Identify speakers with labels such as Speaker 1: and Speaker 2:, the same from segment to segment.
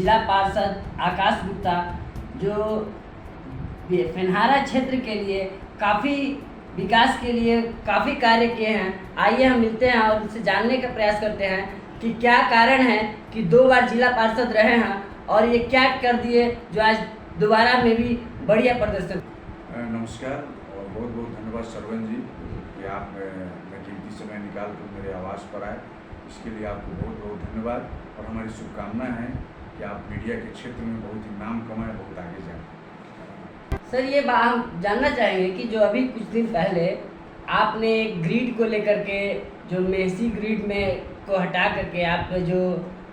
Speaker 1: जिला पार्षद आकाश गुप्ता जो फेनहारा क्षेत्र के लिए काफ़ी विकास के लिए काफ़ी कार्य किए हैं। आइए हम मिलते हैं और उनसे जानने का प्रयास करते हैं कि क्या कारण है कि 2 बार जिला पार्षद रहे हैं और ये क्या कर दिए जो आज दोबारा में भी बढ़िया प्रदर्शन।
Speaker 2: नमस्कार और बहुत बहुत धन्यवाद सरवन जी कि आप कीमती समय निकाल कर मेरे आवास पर आए। इसके लिए आपको बहुत बहुत धन्यवाद और हमारी शुभकामनाएं हैं कि आप मीडिया के क्षेत्र में बहुत ही नाम कमाएं, बहुत आगे जाएं।
Speaker 1: सर ये बात हम जानना चाहेंगे कि जो अभी कुछ दिन पहले आपने ग्रिड को लेकर के जो मेसी ग्रिड में को हटा करके आप जो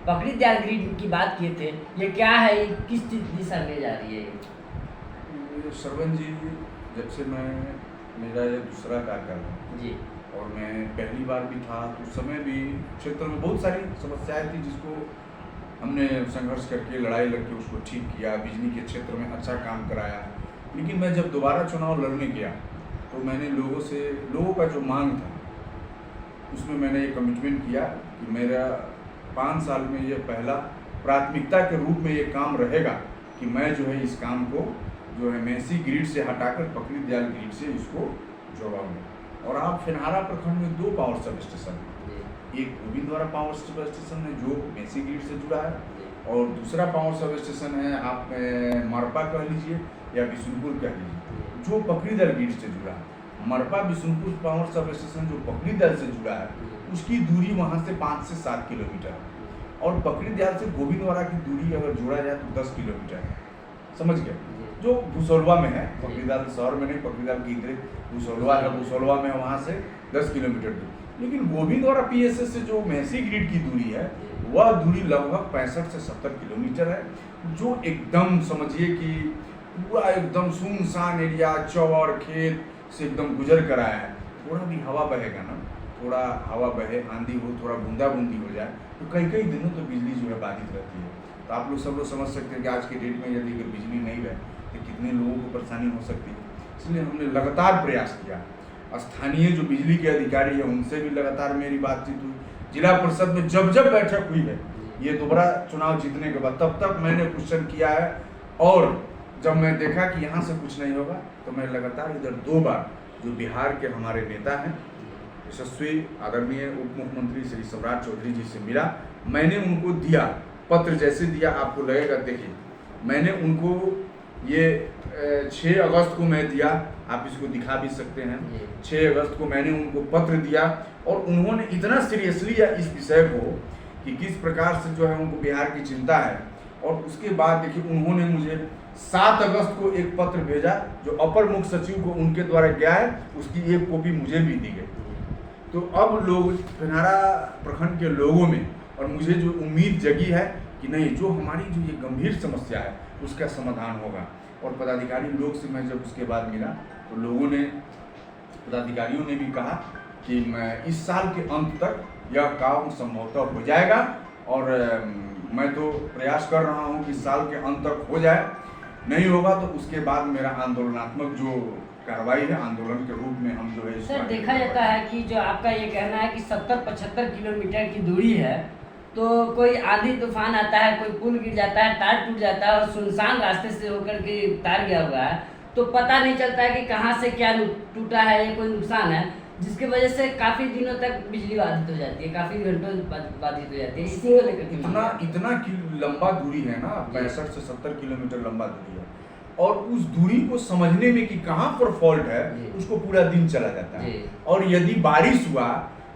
Speaker 1: पकड़ी दयाल ग्रिड की बात किए थे, ये क्या है, ये किस दिशा में जा रही है?
Speaker 2: ये सरवन जी, जब से मैं मेरा ये दूसरा कार्यकाल है
Speaker 1: जी
Speaker 2: और मैं पहली बार भी था तो उस समय भी क्षेत्र में बहुत सारी समस्याएं थी जिसको हमने संघर्ष करके लड़ाई लड़के उसको ठीक किया, बिजली के क्षेत्र में अच्छा काम कराया। लेकिन मैं जब दोबारा चुनाव लड़ने गया तो मैंने लोगों का जो मांग था उसमें मैंने ये कमिटमेंट किया कि मेरा 5 साल में ये पहला प्राथमिकता के रूप में ये काम रहेगा कि मैं जो है इस काम को जो है मेसी ग्रिड से हटाकर पकड़ी दयाल ग्रिड से इसको जोड़ाऊंगा। और आप फेनहारा प्रखंड में 2 पावर सब स्टेशन है, एक गोविंदवाड़ा पावर सब स्टेशन है जो मेसी ग्रिड से जुड़ा है और दूसरा पावर सब स्टेशन है आप मरपा कह लीजिए या बिशुनपुर कह लीजिए जो पकड़ी दयाल ग्रिड से जुड़ा है। मरपा बिशुनपुर पावर सब स्टेशन जो पकड़ी दयाल से जुड़ा है उसकी दूरी वहाँ से 5 से 7 किलोमीटर है और पकड़ी दयाल से गोविंदवाड़ा की दूरी अगर जोड़ा जाए तो 10 किलोमीटर है, समझ गए, जो भूसोलवा में है। पकड़ी दयाल शहर में नहीं, पकड़ी दयाल की इधर भूसोलवा है, भूसोलवा में वहाँ से 10 किलोमीटर दूर। लेकिन गोविंदवाड़ा पीएसएस से जो मेसी ग्रिड की दूरी है वह दूरी लगभग 65 से 70 किलोमीटर है, जो एकदम समझिए कि पूरा एकदम सुनसान एरिया, चौर खेत से एकदम गुजर कर आया है। थोड़ा भी हवा बहेगा ना, थोड़ा हवा बहे, आंधी हो, थोड़ा बूंदाबूंदी हो जाए तो कई दिनों तो बिजली जो है बाधित रहती है। तो आप लोग सब लोग समझ सकते हैं कि आज के डेट में यदि अगर बिजली नहीं रहे तो कितने लोगों को परेशानी हो सकती है। इसलिए हमने लगातार प्रयास किया। स्थानीय जो बिजली के अधिकारी है उनसे भी लगातार मेरी बातचीत हुई। जिला परिषद में जब बैठक हुई है ये दोबारा चुनाव जीतने के बाद, तब तक मैंने क्वेश्चन किया है और जब मैं देखा कि यहाँ से कुछ नहीं होगा तो मैं लगातार इधर 2 बार जो बिहार के हमारे नेता हैं यशस्वी आदरणीय उप मुख्यमंत्री श्री सम्राट चौधरी जी से मिला। मैंने उनको दिया पत्र, जैसे दिया आपको लगेगा, देखिए मैंने उनको ये 6 अगस्त को मैं दिया, आप इसको दिखा भी सकते हैं। 6 अगस्त को मैंने उनको पत्र दिया और उन्होंने इतना सीरियसली लिया इस विषय को कि किस प्रकार से जो है उनको बिहार की चिंता है। और उसके बाद देखिए उन्होंने मुझे 7 अगस्त को एक पत्र भेजा जो अपर मुख्य सचिव को उनके द्वारा गया है, उसकी एक कॉपी मुझे भी दी गई। तो अब लोग फेनहारा प्रखंड के लोगों में और मुझे जो उम्मीद जगी है कि नहीं, जो हमारी जो ये गंभीर समस्या है उसका समाधान होगा। और पदाधिकारी लोग से मैं जब उसके बाद मिला तो लोगों ने, पदाधिकारियों ने भी कहा कि मैं इस साल के अंत तक यह काम संभवतः हो जाएगा और मैं तो प्रयास कर रहा हूं कि साल के अंत तक हो जाए। नहीं होगा तो उसके बाद मेरा आंदोलनात्मक जो कार्रवाई है, आंदोलन के रूप में हम जो है।
Speaker 1: सर देखा जाता है कि जो आपका ये कहना है कि 70-75 किलोमीटर की दूरी है तो कोई आंधी तूफान आता है, कोई पुल गिर जाता है, तार टूट जाता है और सुनसान रास्ते से होकर के तार गया हुआ है तो पता नहीं चलता है कि कहाँ से क्या टूटा है, ये कोई नुकसान है, जिसकी वजह से काफ़ी दिनों तक बिजली बाधित हो जाती है, काफ़ी घंटों बाधित हो जाती है। इसी को लेकर
Speaker 2: इतना लंबा दूरी है ना, 65 से 70 किलोमीटर लंबा दूरी है और उस दूरी को समझने में कि कहाँ पर फॉल्ट है उसको पूरा दिन चला जाता है। और यदि बारिश हुआ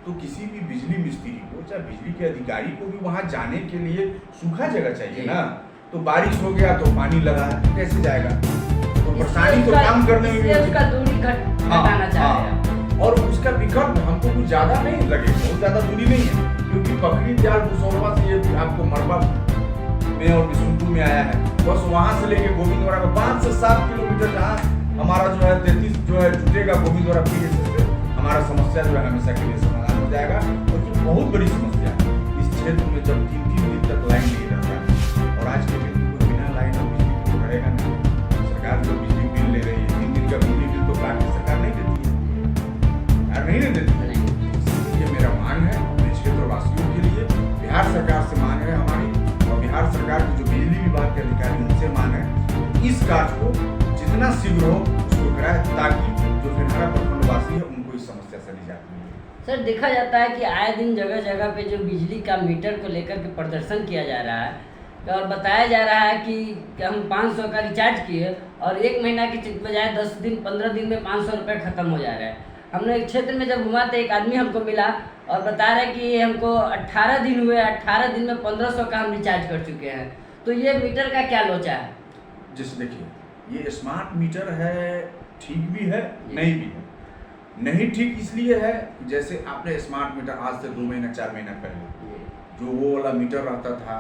Speaker 2: तो किसी भी बिजली मिस्त्री को, चाहे बिजली के अधिकारी को भी वहाँ जाने के लिए सूखा जगह चाहिए ना। तो बारिश हो गया तो पानी लगा है तो कैसे जाएगा, तो परेशानी तो काम करने में भी
Speaker 1: उसका दूरी घटाना चाहिए
Speaker 2: और उसका विकल्प हमको कुछ ज़्यादा नहीं लगे, बहुत ज़्यादा दूरी नहीं है क्योंकि पकड़ी दयाल भूसोलवा से ये आपको मरबा में और बिशुनपुर में आया है। बस वहाँ से लेके गोविंदवाड़ा को 5 से 7 किलोमीटर जहाँ हमारा जो है 33 जो है जुटेगा गोविंदवाड़ा पीएसएस से, हमारा समस्या जो है हमेशा के लिए समाधान हो जाएगा। और ये बहुत बड़ी समस्या है इस क्षेत्र में, जब 3 दिन तक लाइन नहीं रहता है और आज के दिन को बिना लाइन और बिजली तो रहेगा नहीं। सरकार जो बिजली बिल ले रही है 3 दिन का बिजली बिल तो बाकी सरकार नहीं देती है, यार नहीं देती है। ये मेरा मांग है अपने क्षेत्रवासियों के लिए, बिहार सरकार से मांग है हमारी और बिहार सरकार की जो बिजली इस कार्य को जितना शीघ्र हो उसको कराए, ताकि जो फिनहारा प्रखंड वासी है उनको इस समस्या से निजात मिले।
Speaker 1: सर देखा जाता है कि आए दिन जगह जगह पे जो बिजली का मीटर को लेकर के प्रदर्शन किया जा रहा है और बताया जा रहा है कि हम 500 का रिचार्ज किए और 1 महीना की बजाय 10 दिन 15 दिन में 500 रुपये ख़त्म हो जा रहा है। हमने एक क्षेत्र में जब घुमा तो एक आदमी हमको मिला और बता रहा है कि हमको 18 दिन हुए, 18 दिन में 1500 का हम रिचार्ज कर चुके हैं। तो ये मीटर का क्या लोचा है?
Speaker 2: जैसे देखिए, ये स्मार्ट मीटर है, ठीक भी है नहीं भी है। नहीं ठीक इसलिए है कि जैसे आपने स्मार्ट मीटर आज से 2 महीना 4 महीना पहले जो वो वाला मीटर रहता था,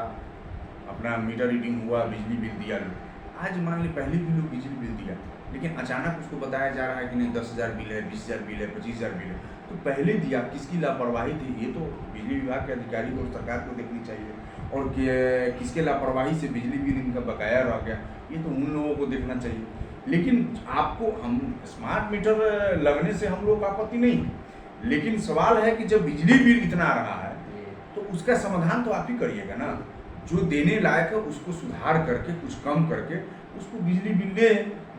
Speaker 2: अपना मीटर रीडिंग हुआ, बिजली बिल दिया लोग। आज मान ली पहले भी लोग बिजली बिल दिया, लेकिन अचानक उसको बताया जा रहा है कि नहीं 10,000 बिल है, 20,000 बिल है, 25,000 बिल है। तो पहले दिया, किसकी लापरवाही थी? ये तो बिजली विभाग के अधिकारी को और सरकार को देखनी चाहिए। और किसके लापरवाही से बिजली बिल इनका बकाया रह गया, ये तो उन लोगों को देखना चाहिए। लेकिन आपको हम स्मार्ट मीटर लगने से हम लोग का आपत्ति नहीं, लेकिन सवाल है कि जब बिजली बिल इतना आ रहा है तो उसका समाधान तो आप ही करिएगा ना। जो देने लायक है उसको सुधार करके, कुछ कम करके उसको बिजली बिल दे।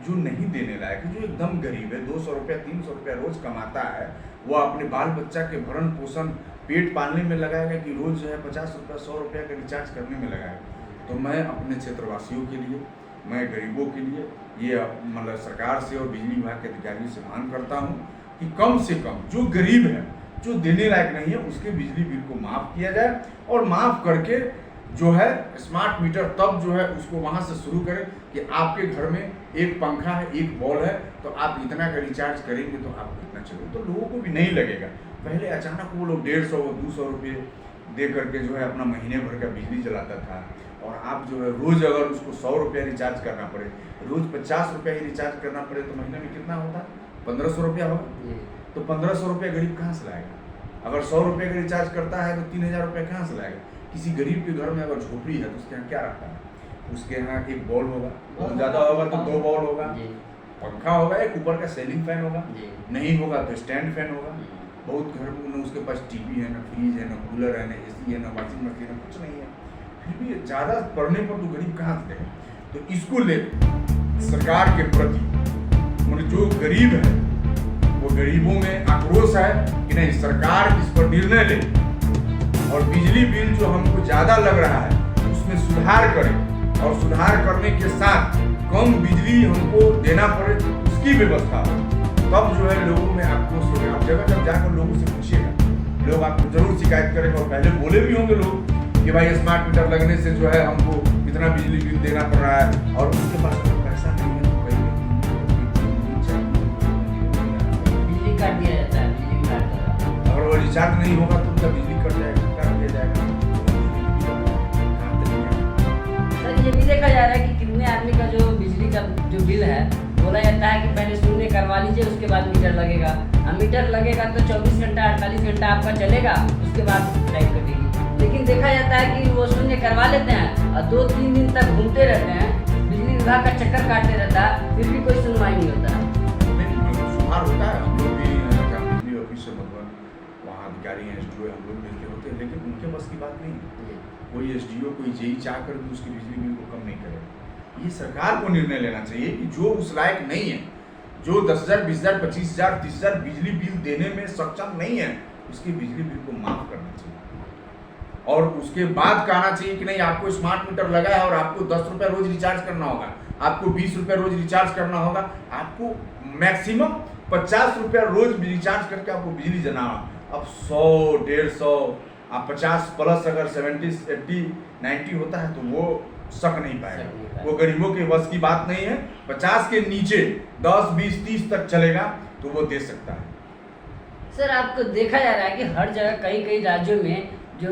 Speaker 2: जो नहीं देने लायक है, जो एकदम गरीब है, 200 रुपया 300 रुपया रोज कमाता है, वो अपने बाल बच्चा के भरण पोषण पेट पालने में लगाएगा कि रोज जो है 50 रुपया 100 रुपया का रिचार्ज करने में लगाएगा। तो मैं अपने क्षेत्रवासियों के लिए, मैं गरीबों के लिए ये मतलब सरकार से और बिजली विभाग के अधिकारियों से मांग करता हूँ कि कम से कम जो गरीब है, जो देने लायक नहीं है, उसके बिजली बिल को माफ़ किया जाए। और माफ़ करके जो है स्मार्ट मीटर तब जो है उसको वहाँ से शुरू करें कि आपके घर में एक पंखा है, एक बॉल है, तो आप इतना का रिचार्ज करेंगे तो आपको इतना चलेगा, तो लोगों को भी नहीं लगेगा। पहले अचानक वो लोग 150-200 रुपये दे करके जो है अपना महीने भर का बिजली चलाता था, और आप जो है रोज़ अगर उसको 100 रुपया रिचार्ज करना पड़े, रोज़ 50 रुपया ही रिचार्ज करना पड़े, तो महीने में कितना होता? 1500 रुपया होगा। तो 1500 रुपया गरीब कहाँ से लाएगा? अगर 100 रुपये का रिचार्ज करता है तो 3000 रुपया कहाँ से लाएगा? किसी गरीब के घर में अगर झोपड़ी है तो उसके यहाँ क्या रहता है? उसके यहाँ एक बॉल होगा, बहुत ज़्यादा होगा तो 2 बॉल होगा, पंखा होगा, एक ऊपर का सीलिंग फैन होगा, नहीं होगा तो स्टैंड फैन होगा। बहुत घर में उसके पास टीवी है, ना फ्रिज है, ना कूलर है, ना एसी है, ना वॉशिंग मशीन है, कुछ नहीं है, फिर भी ज़्यादा पड़ने पर तो गरीब कहाँ से देगा? तो इसको ले सरकार के प्रति मतलब जो गरीब है, वो गरीबों में आक्रोश है कि नहीं, सरकार इस पर निर्णय ले और बिजली बिल जो हमको ज़्यादा लग रहा है उसमें सुधार करे, और सुधार करने के साथ कम बिजली हमको देना पड़े उसकी व्यवस्था हो। तब जो है लोगों में आक्रोश होगा। आप जगह जब जाकर लोगों से पूछिएगा, लोग आपको जरूर शिकायत करेंगे, और पहले बोले भी होंगे लोग कि भाई स्मार्ट मीटर लगने से जो है हमको इतना बिजली बिल देना पड़ रहा है, और उनके पास तो पैसा नहीं है तो
Speaker 1: बिजली काट दिया जाता है, बिजली काट दिया जाता है।
Speaker 2: अगर वो रिचार्ज नहीं होगा तो उनका बिजली कट जाएगा, काट दिया जाएगा।
Speaker 1: सर ये भी देखा जा रहा है कि कितने आदमी का जो बिजली का जो बिल है, बोला जाता है कि पहले शून्य करवा लीजिए उसके बाद मीटर लगेगा। मीटर लगेगा तो 24 घंटा 48 घंटा आपका चलेगा, उसके बाद लाइट कटेगी। लेकिन देखा जाता है कि वो शून्य करवा लेते हैं और 2-3 दिन तक घूमते रहते हैं, बिजली विभाग का चक्कर काटते रहता है, फिर भी कोई सुनवाई नहीं होता।
Speaker 2: सुधार होता है, हम लोग भी बिजली ऑफिस से मतलब वहाँ अधिकारी हैं, SDO हम लोग मिलते होते हैं, लेकिन उनके बस की बात नहीं। कोई SDO कोई जेई चाह कर भी उसकी बिजली बिल को कम नहीं करे। ये सरकार को निर्णय लेना चाहिए कि जो उस लायक नहीं है, जो 10,000 20,000 25,000 30,000 बिजली बिल देने में सक्षम नहीं है, उसके बिजली बिल को माफ करना चाहिए। और उसके बाद कहना चाहिए कि नहीं, आपको स्मार्ट मीटर लगा है और आपको 10 रुपया रोज रिचार्ज करना होगा, आपको 20 रुपया रोज रिचार्ज करना होगा, आपको मैक्सिमम 50 रुपया रोज रिचार्ज करके आपको बिजली देना होगा। अब 100 150 आप 50 प्लस अगर 70 80 90 होता है तो वो सक नहीं पाएगा, वो गरीबों के बस की बात नहीं है। 50 के नीचे 10 20 30 तक चलेगा तो वो दे सकता है।
Speaker 1: सर आपको देखा जा रहा है कि हर जगह कई राज्यों में जो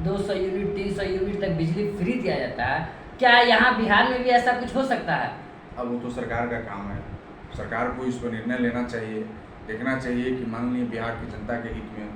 Speaker 1: 200 यूनिट 300 यूनिट तक बिजली फ्री दिया जाता है, क्या यहाँ बिहार में भी ऐसा कुछ हो सकता है?
Speaker 2: अब वो तो सरकार का काम है, सरकार को इस पर निर्णय लेना चाहिए, देखना चाहिए कि मान लीजिए बिहार की जनता के हित में,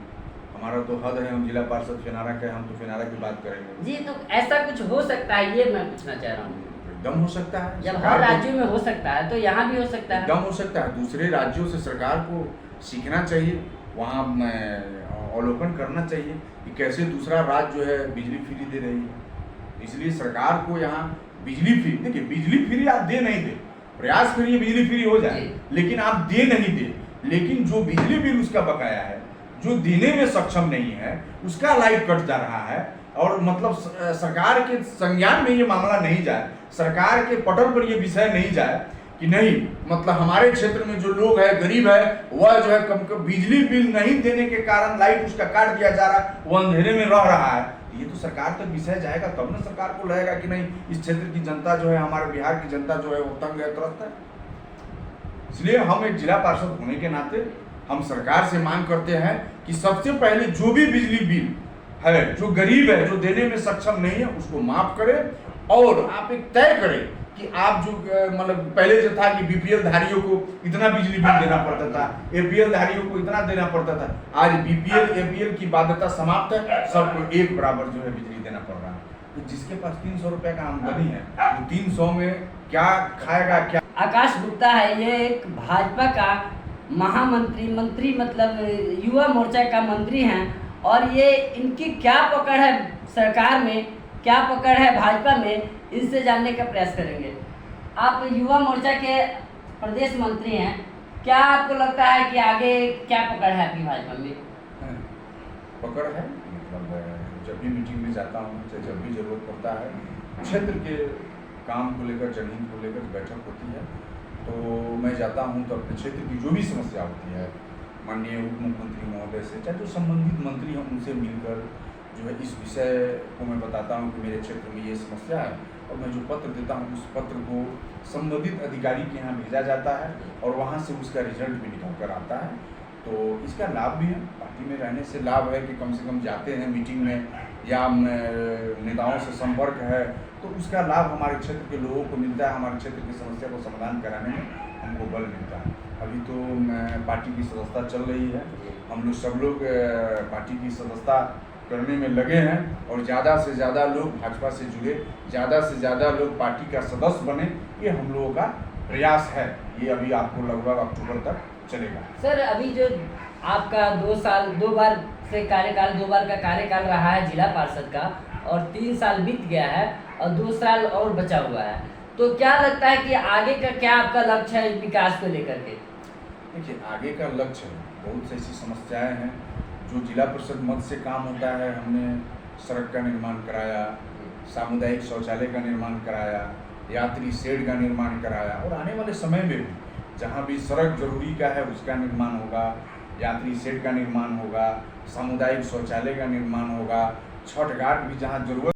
Speaker 2: हमारा तो हद है, हम जिला पार्षद फिनारा के, हम तो फिनारा की बात करेंगे
Speaker 1: जी। तो ऐसा कुछ हो सकता है, ये मैं पूछना चाह रहा हूँ।
Speaker 2: एकदम हो सकता है,
Speaker 1: जब हर राज्यों में हो सकता है तो यहाँ भी हो सकता है।
Speaker 2: एकदम हो सकता है। दूसरे राज्यों से सरकार को सीखना चाहिए, वहाँ अवलोकन करना चाहिए कि कैसे दूसरा राज्य जो है बिजली फ्री दे रही है। इसलिए सरकार को यहाँ बिजली फ्री, देखिए बिजली फ्री आप दे नहीं दे, प्रयास करिए बिजली फ्री हो जाए, लेकिन आप दे नहीं दे, लेकिन जो बिजली बिल उसका बकाया है, जो देने में सक्षम नहीं है, उसका लाइट कट जा रहा है, और मतलब सरकार के संज्ञान में ये मामला नहीं जाए, सरकार के पटल पर ये विषय नहीं जाए कि नहीं मतलब हमारे क्षेत्र में जो लोग है, गरीब है, वह जो है कम बिजली बिल नहीं देने के कारण लाइट उसका काट दिया जा रहा है, वो अंधेरे में रह रहा है, ये तो सरकार तक विषय जाएगा तब ना सरकार को लगेगा कि नहीं इस क्षेत्र की जनता जो है, हमारे बिहार की जनता जो है वो तंग है, त्रस्त है। इसलिए हम एक जिला पार्षद होने के नाते हम सरकार से मांग करते हैं कि सबसे पहले जो भी बिजली बिल है, जो गरीब है, जो देने में सक्षम नहीं है, उसको माफ करें, और आप एक तय करें कि आप जो मतलब पहले जो था कि बीपीएल धारियों को इतना बिजली बिल देना पड़ता था, एपीएल धारियों को इतना देना पड़ता था, आज बीपीएल एपीएल की बाध्यता समाप्त है, सबको एक बराबर जो है बिजली देना पड़ रहा है। तो जिसके पास 300 रुपए का आमदनी है, वो 300 में क्या खाएगा क्या।
Speaker 1: आकाश गुप्ता है, ये एक भाजपा का मंत्री मतलब युवा मोर्चा का मंत्री हैं, और ये इनकी क्या पकड़ है सरकार में, क्या पकड़ है भाजपा में, इससे जानने का प्रयास करेंगे। आप युवा मोर्चा के प्रदेश मंत्री हैं, क्या आपको लगता है कि आगे क्या पकड़ है आपकी भाजपा में?
Speaker 2: पकड़ है, मतलब जब भी मीटिंग में जाता हूँ, जब भी जरूरत पड़ता है, क्षेत्र के काम को लेकर, जनहित को लेकर बैठक होती है, तो मैं जाता हूँ तो अपने क्षेत्र की जो भी समस्या होती है, माननीय उप मुख्यमंत्री महोदय से, चाहे जो संबंधित मंत्री हैं उनसे मिलकर जो है इस विषय को मैं बताता हूँ कि मेरे क्षेत्र में ये समस्या है, और मैं जो पत्र देता हूँ उस पत्र को संबंधित अधिकारी के यहाँ भेजा जाता है, और वहाँ से उसका रिजल्ट भी निकल कर आता है। तो इसका लाभ भी है, पार्टी में रहने से लाभ है कि कम से कम जाते हैं मीटिंग में, या नेताओं से संपर्क है, तो उसका लाभ हमारे क्षेत्र के लोगों को मिलता है, हमारे क्षेत्र की समस्या को समाधान कराने में हमको बल मिलता है। अभी तो पार्टी की सदस्यता चल रही है, हम लोग सब लोग पार्टी की सदस्यता करने में लगे हैं, और ज़्यादा से ज़्यादा लोग भाजपा से जुड़े, ज़्यादा से ज़्यादा लोग पार्टी का सदस्य बने, ये हम लोगों का प्रयास है। ये अभी आपको लगभग अक्टूबर तक चलेगा।
Speaker 1: सर, अभी जो आपका 2 साल 2 बार से कार्यकाल 2 बार का कार्यकाल रहा है जिला पार्षद का, और 3 साल बीत गया है और 2 साल और बचा हुआ है, तो क्या लगता है कि आगे का क्या आपका लक्ष्य है विकास को लेकर के?
Speaker 2: देखिए, आगे का लक्ष्य बहुत सी ऐसी समस्याएं हैं जो जिला परिषद मद से काम होता है। हमने सड़क का निर्माण कराया, सामुदायिक शौचालय का निर्माण कराया, यात्री शेड का निर्माण कराया, और आने वाले समय में भी जहाँ भी सड़क जरूरी का है उसका निर्माण होगा, यात्री शेड का निर्माण होगा, सामुदायिक शौचालय का निर्माण होगा, छठ घाट भी जहाँ जरूरत